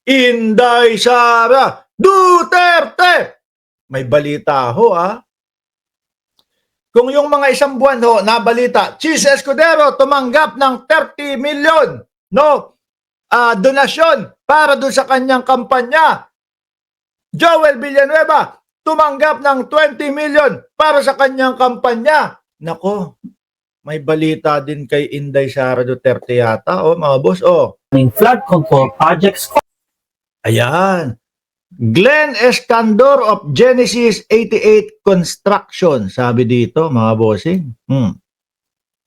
Inday Sara Duterte. May balita ho Kung yung mga isang buwan ho na balita, Chis Escudero tumanggap ng 30 million donasyon para doon sa kanyang kampanya. Joel Villanueva tumanggap ng 20 million para sa kanyang kampanya. Nako, may balita din kay Inday Sara Duterte yata, mga boss, flood control projects. Ayan. Glenn Escandor of Genesis 88 Construction, sabi dito, mga bossing.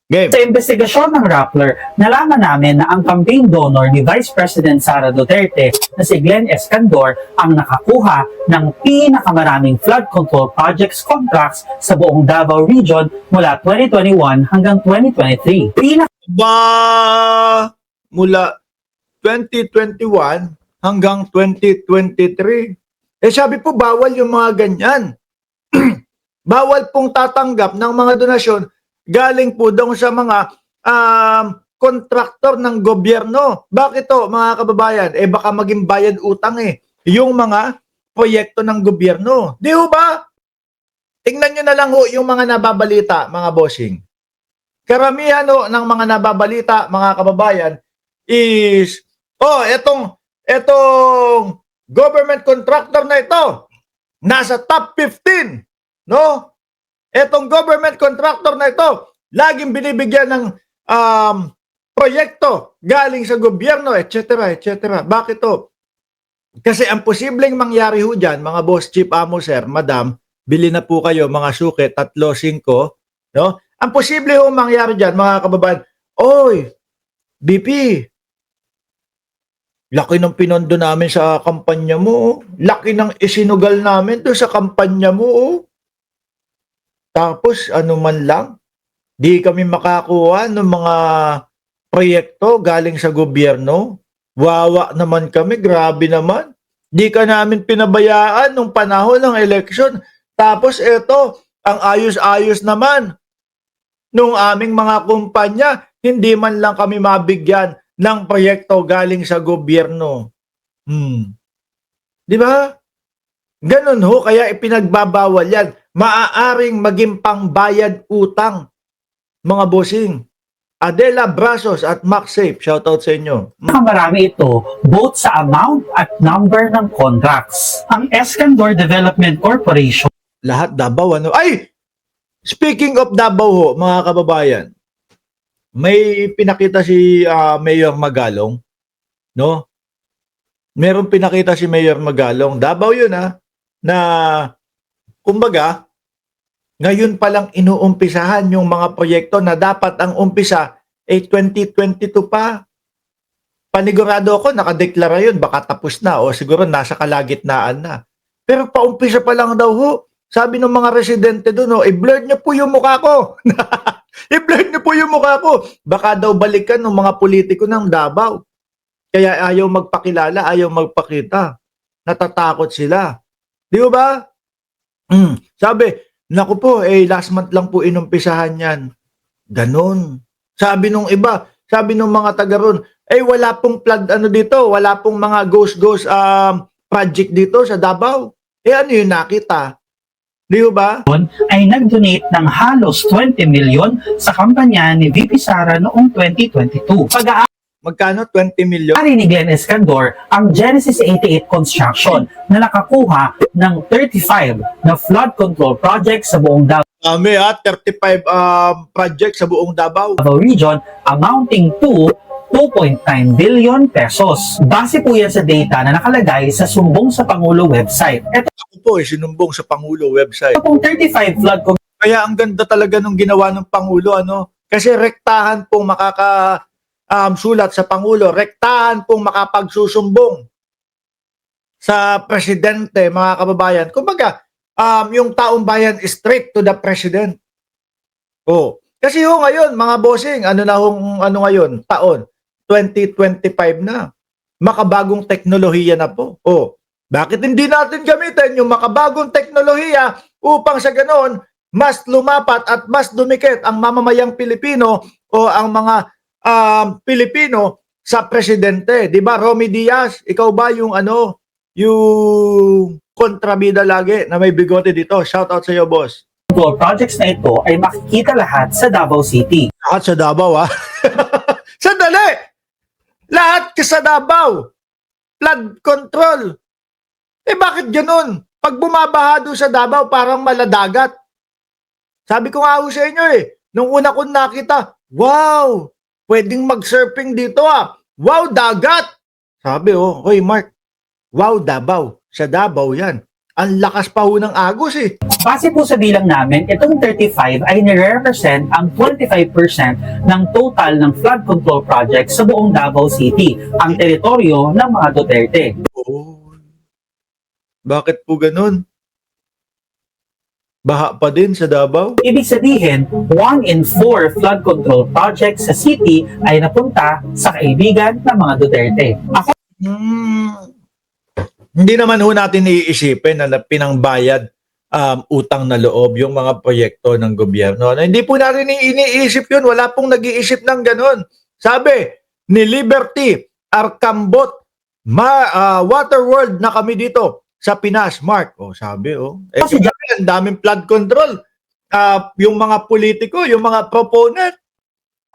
Game. Sa investigasyon ng Rappler, nalaman namin na ang campaign donor ni Vice President Sara Duterte na si Glenn Escandor ang nakakuha ng pinakamaraming flood control projects contracts sa buong Davao Region mula 2021 hanggang 2023. Mula 2021 hanggang 2023. Sabi po, bawal yung mga ganyan. Bawal pong tatanggap ng mga donasyon galing po doon sa mga kontraktor ng gobyerno. Bakit to, mga kababayan? Baka maging bayad utang yung mga proyekto ng gobyerno. Di ho ba? Tingnan nyo na lang yung mga nababalita, mga bossing. Karamihan ng mga nababalita, mga kababayan, is, etong government contractor na ito, nasa top 15, no? Etong government contractor na ito, laging binibigyan ng proyekto galing sa gobyerno, etc., etc. Bakit to? Kasi ang posibleng mangyari ho dyan, mga boss, chief, amo, sir, madam, bili na po kayo, mga suke, 3, 5, no? Ang posible ho mangyari dyan, mga kababayan, oy, BP, laki ng pinondo namin sa kampanya mo. Laki ng isinugal namin doon sa kampanya mo. Tapos ano man lang, di kami makakuha ng mga proyekto galing sa gobyerno. Wawa naman kami, grabe naman. Di ka namin pinabayaan nung panahon ng eleksyon. Tapos ito, ang ayos-ayos naman nung aming mga kumpanya, hindi man lang kami mabigyan ng proyekto galing sa gobyerno. Di ba? Ganun ho, kaya ipinagbabawal yan. Maaaring maging pangbayad utang, mga bossing. Adela Brasos at Max Safe, shoutout sa inyo. Marami ito, both sa amount at number ng contracts. Ang Escandor Development Corporation. Lahat Davao, Ay! Speaking of Davao ho, mga kababayan, may pinakita si Mayor Magalong, no? Meron pinakita si Mayor Magalong. Davao yun na kumbaga, ngayon pa lang inuumpisahan yung mga proyekto na dapat ang umpisa 2022 pa. Panigurado ako, nakadeklara yun, baka tapos na o siguro nasa kalagitnaan na. Pero paumpisa pa lang daw ho. Sabi ng mga residente doon, i-blur niyo po yung mukha ko. I-blur niyo po yung mukha ko. Baka daw balikan ng mga politiko ng Davao. Kaya ayaw magpakilala, ayaw magpakita. Natatakot sila. Di ba? Sabi, naku po, last month lang po inumpisahan yan. Ganon. Sabi nung iba, sabi nung mga taga ron, wala pong flood dito, wala pong mga ghost project dito sa Davao. Ano yung nakita? Di ba? Ay nag-donate ng halos 20 million sa kampanya ni VP Sara noong 2022. Magkano? 20 million? Ari ni Glenn Escandor ang Genesis 88 Construction na nakakuha ng 35 na flood control projects sa buong Davao. 35 projects sa buong Davao Region amounting to 2.9 billion pesos. Base po yan sa data na nakalagay sa Sumbong sa Pangulo website. Ito po sinumbong sa Pangulo website. pong 35 flood control. Kaya ang ganda talaga nung ginawa ng Pangulo, Kasi rektahan pong sulat sa Pangulo, rektahan pong makapagsusumbong sa presidente, mga kababayan. Kumbaga, yung taong bayan straight to the president. Kasi ngayon, mga bossing, ngayon, taon, 2025 na. Makabagong teknolohiya na po. Bakit hindi natin gamitin yung makabagong teknolohiya upang sa ganoon, mas lumapat at mas dumikit ang mamamayang Pilipino o ang mga Pilipino sa presidente. Di ba, Romy Diaz, ikaw ba yung ano, yung kontrabida lagi na may bigote dito? Shout out sa iyo, boss. control projects na ito ay makikita lahat sa Davao City. Lahat sa Davao, ha? Sandali! Lahat ka sa Davao. Flood control. Bakit ganun? Pag bumabaha doon sa Davao, parang maladagat. Sabi ko nga ho sa inyo nung una kong nakita, wow, pwedeng mag-surfing dito Wow, dagat! Sabi hoy Mark, wow, Davao. Sa Davao yan. Ang lakas pa ho ng agos Base po sa bilang namin, itong 35 ay nire-represent ang 25% ng total ng flood control project sa buong Davao City, ang teritoryo ng mga Duterte. Oh. Bakit po ganun? Baha pa din sa Davao? Ibig sabihin, 1 in 4 flood control projects sa city ay napunta sa kaibigan ng mga Duterte. Ako Hindi naman ho natin iisipin na pinangbayad utang na loob yung mga proyekto ng gobyerno. Hindi po natin iniisip yun. Wala pong nag-iisip ng ganun. Sabi ni Liberty Arcambot, Waterworld na kami dito sa Pinas, Mark. Sabi Kasi ang daming flood control. Yung mga politiko, yung mga proponent,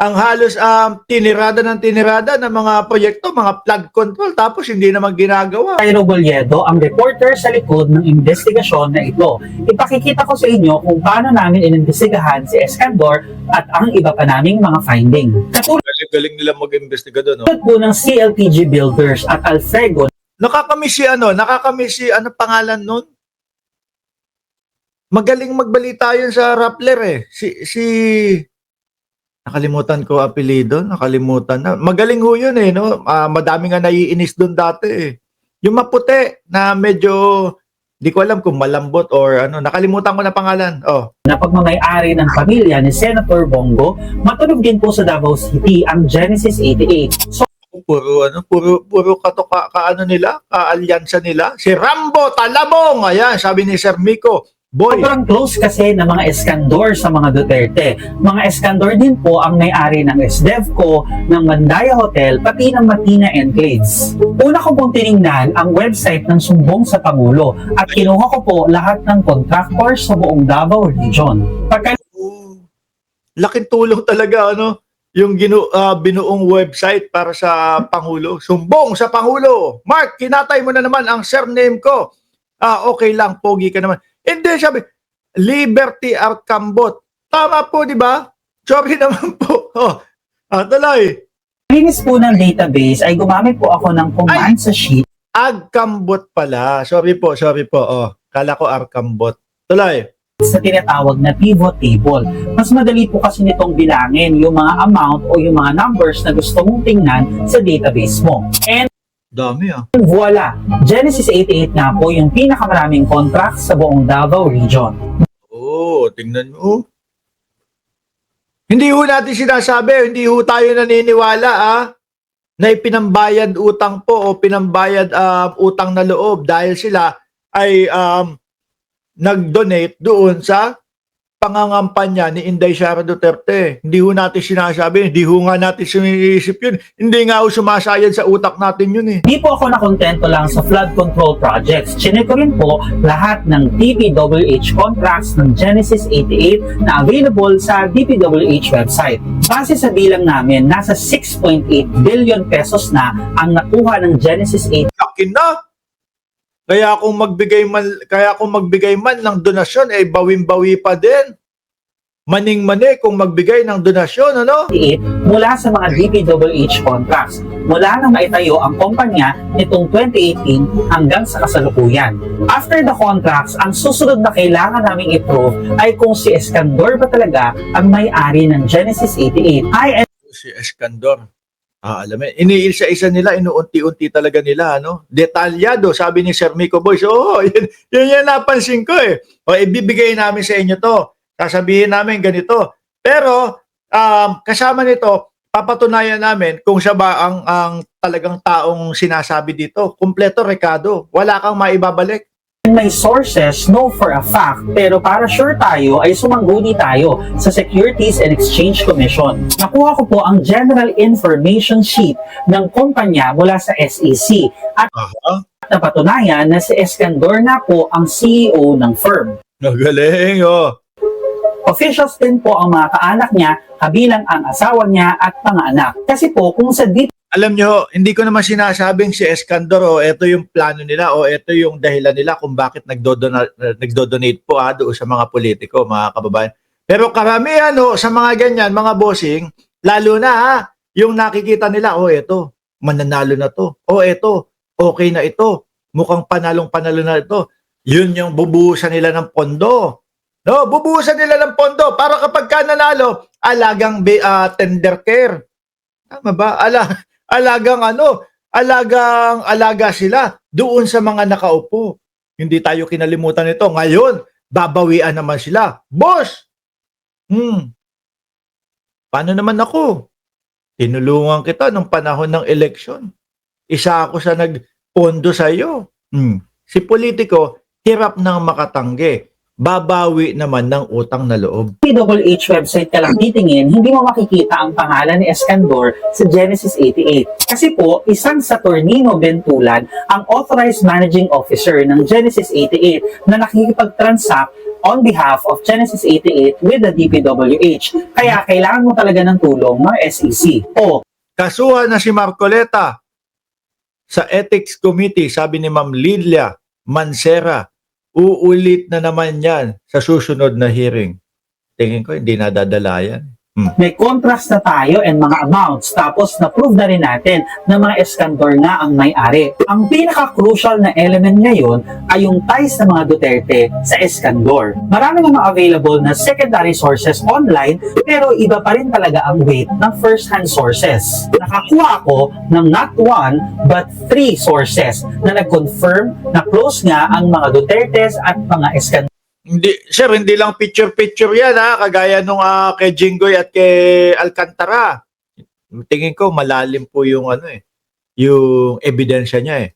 ang halos tinirada ng mga proyekto, mga flood control, tapos hindi naman ginagawa. Cairo Boliedo, ang reporter sa likod ng investigasyon na ito. Ipakikita ko sa inyo kung paano namin inimbestigahan si Escandor at ang iba pa naming mga finding. Katulad Galing nila mag-imbestiga doon. po ng CLTG Builders at Alfrego. Nakakamiss si ano pangalan nun? Magaling magbalita yun sa Rappler Si nakalimutan ko apelyido, nakalimutan na. Magaling ho yun no? Madami nga naiinis doon dati Yung maputi na medyo, di ko alam kung malambot or ano, nakalimutan ko na pangalan. Na pagmamay-ari ng pamilya ni Senator Bongo, matunog din po sa Davao City ang Genesis 88. So, Puro kaano nila, kaalyansa nila. Si Rambo Talamong, ayan, sabi ni Sir Miko. Boy, sobrang close kasi ng mga Escandor sa mga Duterte. Mga Escandor din po ang may-ari ng SDevco, ng Mandaya Hotel, pati ng Matina Enclaves. Una ko pong tiningnan ang website ng Sumbong sa Pangulo at kinuha ko po lahat ng contractors sa buong Davao Region. laking tulong talaga yung binuong website para sa Pangulo. Sumbong sa Pangulo. Mark, kinatay mo na naman ang surname ko. Okay lang, pogi ka naman. Hindi, sabi, Liberty Arcambot. Tama po, di ba? Sorry naman po. Tuloy. Linis po ng database ay gumamit po ako ng command sa sheet. Arcambot pala. Sorry po. Kala ko Arcambot. Tuloy. Sa tinatawag na pivot table. Mas madali po kasi nitong bilangin yung mga amount o yung mga numbers na gusto mong tingnan sa database mo. And Dami voila! Genesis 88 nga po yung pinakamaraming contracts sa buong Davao Region. Tingnan mo. Hindi ho natin sinasabi, hindi ho tayo naniniwala na ipinambayad utang po o pinambayad utang na loob dahil sila ay nag-donate doon sa pangangampanya ni Inday Sara Duterte. Hindi ho natin sinasabi, hindi ho nga natin siniisip yun. Hindi nga ho sumasayad sa utak natin yun Di po ako nakontento lang sa flood control projects. Chinek ko rin po lahat ng DPWH contracts ng Genesis 88 na available sa DPWH website. Base sa bilang namin, nasa 6.8 billion pesos na ang nakuha ng Genesis 88. Laki na! Kaya kung magbigay man ng donasyon, bawin-bawi pa din. Maning-mani kung magbigay ng donasyon, mula sa mga DPWH contracts, mula nang maitayo ang kumpanya nitong 2018 hanggang sa kasalukuyan. After the contracts, ang susunod na kailangan naming i-prove ay kung si Escandor ba talaga ang may-ari ng Genesis 88. Si Escandor. Alam mo, iniisa-isa nila, inuunti-unti talaga nila, Detalyado, sabi ni Sir Miko Boys. Yun napansin ko ibibigay namin sa inyo to. Sasabihin namin ganito. Pero, kasama nito, papatunayan namin kung siya ba ang talagang taong sinasabi dito. Kompleto rekado. Wala kang maibabalik. May sources know for a fact, pero para sure tayo ay sumangguni tayo sa Securities and Exchange Commission. Nakuha ko po ang General Information Sheet ng kumpanya mula sa SEC at napatunayan na si Escandor na po ang CEO ng firm. Magaling, oh. Officials din po ang mga kaanak niya, kabilang ang asawa niya at mga anak. Kasi po kung sa deep Alam nyo, hindi ko naman sinasabing si Escandor, ito yung plano nila, ito yung dahilan nila kung bakit nagdo-donate po doon sa mga politiko, mga kababayan. Pero karamihan sa mga ganyan, mga bossing, lalo na yung nakikita nila, ito, mananalo na to. Ito, okay na ito. Mukhang panalo na ito. Yun yung bubuhusan nila ng pondo. No, bubuhusan nila ng pondo para kapag ka nanalo, alagang tender care. Tama ba? Alaga sila doon sa mga nakaupo. Hindi tayo kinalimutan nito. Ngayon, babawian naman sila. Boss! Paano naman ako? Tinulungan kita nung panahon ng eleksyon. Isa ako sa nagpondo sa iyo. Si politiko, hirap nang makatanggi. Babawi naman ng utang na loob. PWH website ka lang titingin, hindi mo makikita ang pangalan ni Escandor sa Genesis 88. Kasi po, isang Saturnino Bentulan ang authorized managing officer ng Genesis 88 na nakikipag-transact on behalf of Genesis 88 with the DPWH. Kaya kailangan mo talaga ng tulong ng SEC. Kasuhan na si Marcoleta sa Ethics Committee, sabi ni Ma'am Lilia Mancera. Uulit na naman yan sa susunod na hearing. Tingin ko, hindi nadadala yan. May contracts na tayo and mga amounts, tapos na-prove na rin natin na mga Escandor na ang may-ari. Ang pinaka-crucial na element ngayon ay yung ties ng mga Duterte sa Escandor. Marami namang available na secondary sources online, pero iba pa rin talaga ang weight ng first-hand sources. Nakakuha ako ng not one, but 3 sources na nag-confirm na close nga ang mga Dutertes at mga Escandor. Hindi lang picture-picture yan kagaya nung kay Jinggoy at kay Alcantara. Tingin ko malalim po yung yung ebidensya niya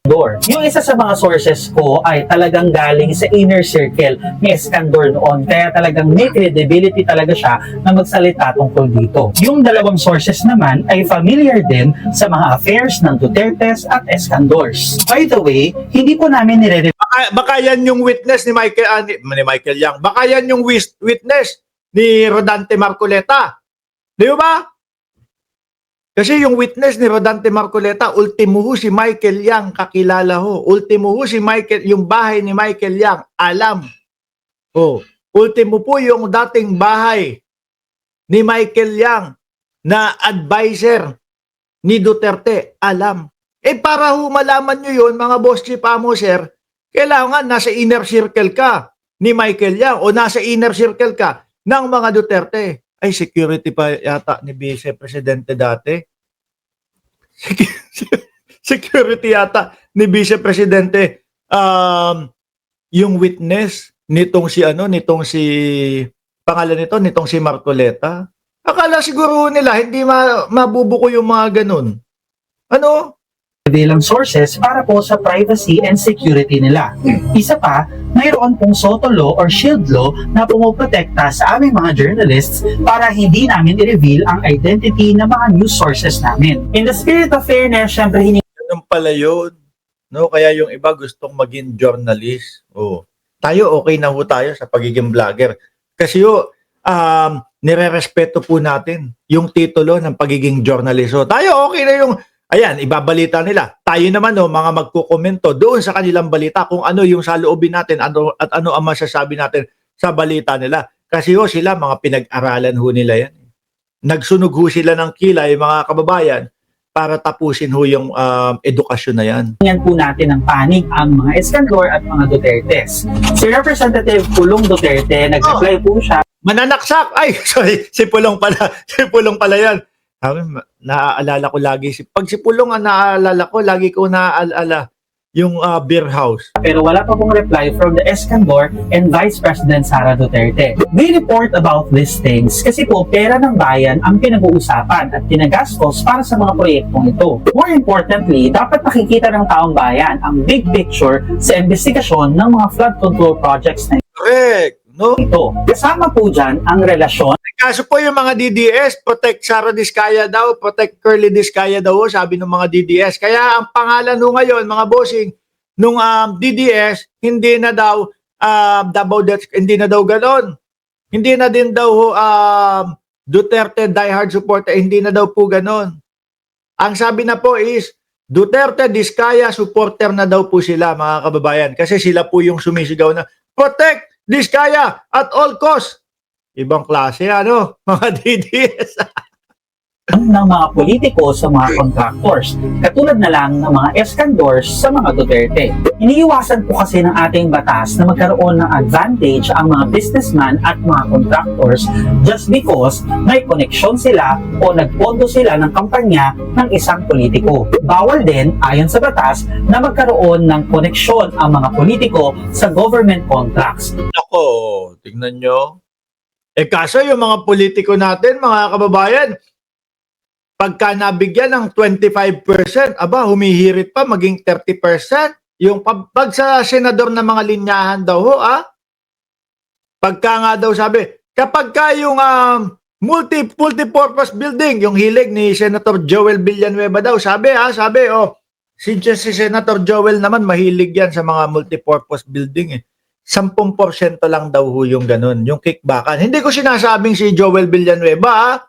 Yung isa sa mga sources ko ay talagang galing sa inner circle ni Escandor noon. Kaya talagang may credibility talaga siya na magsalita tungkol dito. Yung dalawang sources naman ay familiar din sa mga affairs ng Dutertes at Escandors. By the way, hindi po namin Baka yan yung witness ni Michael Yang. Baka yan yung witness ni Rodante Marcoleta. Di ba? Kasi yung witness ni Rodante Marcoleta, ultimo ho si Michael Yang kakilala ho. Ultimo ho si Michael, yung bahay ni Michael Yang, alam. Ultimo po yung dating bahay ni Michael Yang na advisor ni Duterte, alam. Para ho malaman nyo yun, mga boss chief sir, kailangan nasa inner circle ka ni Michael Yang o nasa inner circle ka ng mga Duterte. Ay, security pa yata ni Vice Presidente dati. Security yata ni Vice Presidente yung witness nitong si nitong si Marcoleta. Akala siguro nila hindi mabubuko yung mga ganun. bilang sources para po sa privacy and security nila. Isa pa, mayroon pong SOTO law or SHIELD law na pumoprotekta sa aming mga journalists para hindi namin i-reveal ang identity ng mga news sources namin. In the spirit of fairness, syempre Ganun pala yun. No? Kaya yung iba gustong maging journalist. Tayo okay na ho tayo sa pagiging vlogger. Kasi nire-respeto po natin yung titulo ng pagiging journalist. Tayo okay na yung ayan, ibabalita nila. Tayo naman mga magkukomento doon sa kanilang balita kung ano yung saloobin natin at ano ang masasabi natin sa balita nila. Kasi sila mga pinag-aralan ho nila yan. Nagsunog ho sila ng kilay mga kababayan para tapusin ho yung edukasyon na yan. Tingnan po natin ang panig ang mga Escandor at mga Dutertes. Si Representative Pulong Duterte, nag-reply po siya. Mananaksak! Ay, sorry, si Pulong pala yan. Naaalala ko lagi pag si Pulong ang naaalala ko, lagi ko naaalala yung beer house. Pero wala pa pong reply from the Escandor and Vice President Sara Duterte. We report about these things kasi po pera ng bayan ang pinag-uusapan at ginagastos para sa mga proyektong ito. More importantly, dapat nakikita ng taong bayan ang big picture sa investigasyon ng mga flood control projects na Correct, no? ito. Kasama po dyan ang relasyon Kaso po yung mga DDS, protect Sara Diskaya daw, protect Curly Diskaya daw, sabi ng mga DDS. Kaya ang pangalan nung ngayon, mga bossing, nung DDS, hindi na daw Davao Death, hindi na daw ganon. Hindi na din daw Duterte diehard supporter, hindi na daw po ganon. Ang sabi na po is, Duterte Diskaya supporter na daw po sila, mga kababayan. Kasi sila po yung sumisigaw na, protect Diskaya at all costs. Ibang klase, ano? Mga DDS. ng mga politiko sa mga contractors, katulad na lang ng mga Escandors sa mga Duterte. Iniiwasan po kasi ng ating batas na magkaroon ng advantage ang mga businessman at mga contractors just because may koneksyon sila o nagpondo sila ng kampanya ng isang politiko. Bawal din, ayon sa batas, na magkaroon ng koneksyon ang mga politiko sa government contracts. Ako, tignan nyo. Kaso yung mga politiko natin, mga kababayan, pagka nabigyan ng 25%, aba, humihirit pa maging 30%. Yung pag sa senador na mga linyahan daw ho, pagka nga daw sabi, kapag ka yung multi-purpose building, yung hilig ni Senator Joel Villanueva daw, sabi, si Senator Joel naman mahilig yan sa mga multi-purpose building 10% lang daw ho yung ganun, yung kickbackan. Hindi ko sinasabing si Joel Villanueva,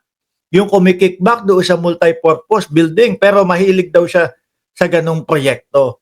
yung kumikickback doon sa multi-purpose building, pero mahilig daw siya sa ganung proyekto.